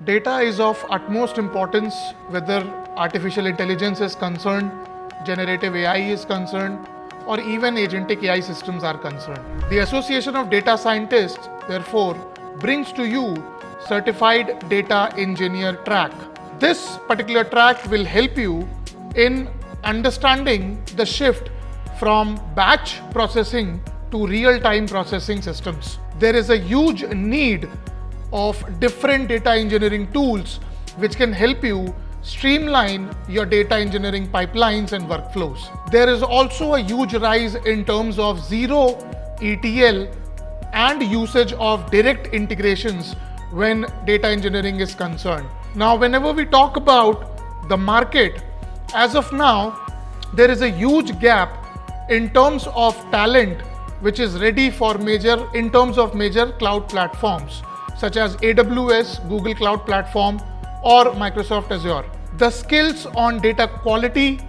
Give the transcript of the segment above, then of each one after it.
Data is of utmost importance, whether artificial intelligence is concerned, generative AI is concerned, or even agentic AI systems are concerned. The Association of Data Scientists, therefore, brings to you Certified Data Engineer track. This particular track will help you in understanding the shift from batch processing to real-time processing systems. There is a huge need of different data engineering tools which can help you streamline your data engineering pipelines and workflows. There is also a huge rise in terms of zero ETL and usage of direct integrations when data engineering is concerned. Now, whenever we talk about the market, as of now, there is a huge gap in terms of talent which is ready for major cloud platforms such as AWS, Google Cloud Platform, or Microsoft Azure. The skills on data quality,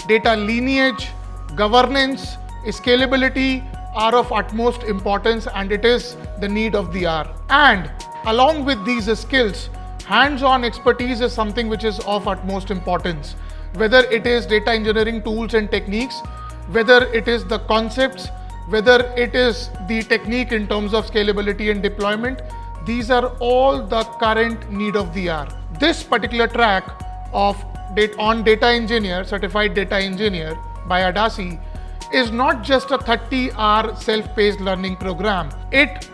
data lineage, governance, scalability are of utmost importance, and it is the need of the hour. And along with these skills, hands-on expertise is something which is of utmost importance. Whether it is data engineering tools and techniques, whether it is the concepts, whether it is the technique in terms of scalability and deployment, these are all the current need of the hour. This particular track on Data Engineer, Certified Data Engineer by ADaSci is not just a 30-hour self-paced learning program. It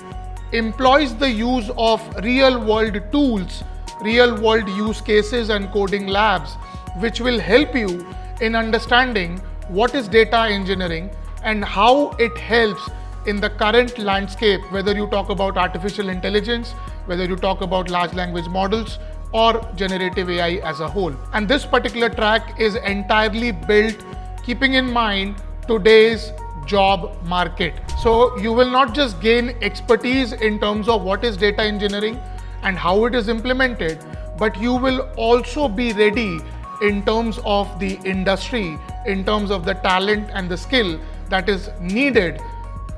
employs the use of real-world tools, real-world use cases and coding labs, which will help you in understanding what is data engineering and how it helps in the current landscape, whether you talk about artificial intelligence, whether you talk about large language models, or generative AI as a whole. And this particular track is entirely built keeping in mind today's job market. So you will not just gain expertise in terms of what is data engineering and how it is implemented, but you will also be ready in terms of the industry, in terms of the talent and the skill that is needed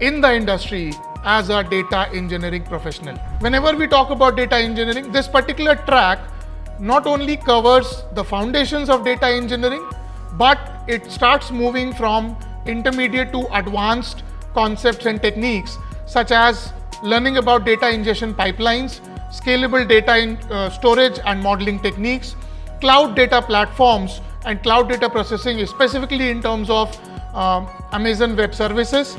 in the industry as a data engineering professional. Whenever we talk about data engineering, this particular track not only covers the foundations of data engineering, but it starts moving from intermediate to advanced concepts and techniques, such as learning about data ingestion pipelines, scalable data storage and modeling techniques, cloud data platforms and cloud data processing, specifically in terms of Amazon Web Services,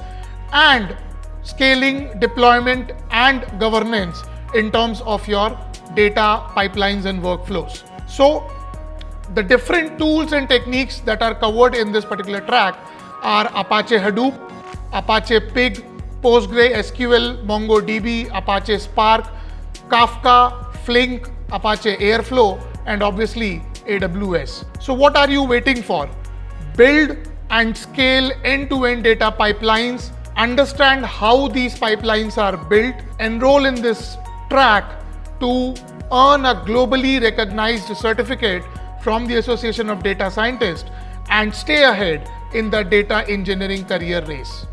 and scaling, deployment and governance in terms of your data pipelines and workflows. So the different tools and techniques that are covered in this particular track are Apache Hadoop, Apache Pig, PostgreSQL, MongoDB, Apache Spark, Kafka, Flink, Apache Airflow, and obviously AWS. So what are you waiting for? Build and scale end-to-end data pipelines, understand how these pipelines are built, enroll in this track to earn a globally recognized certificate from the Association of Data Scientists and stay ahead in the data engineering career race.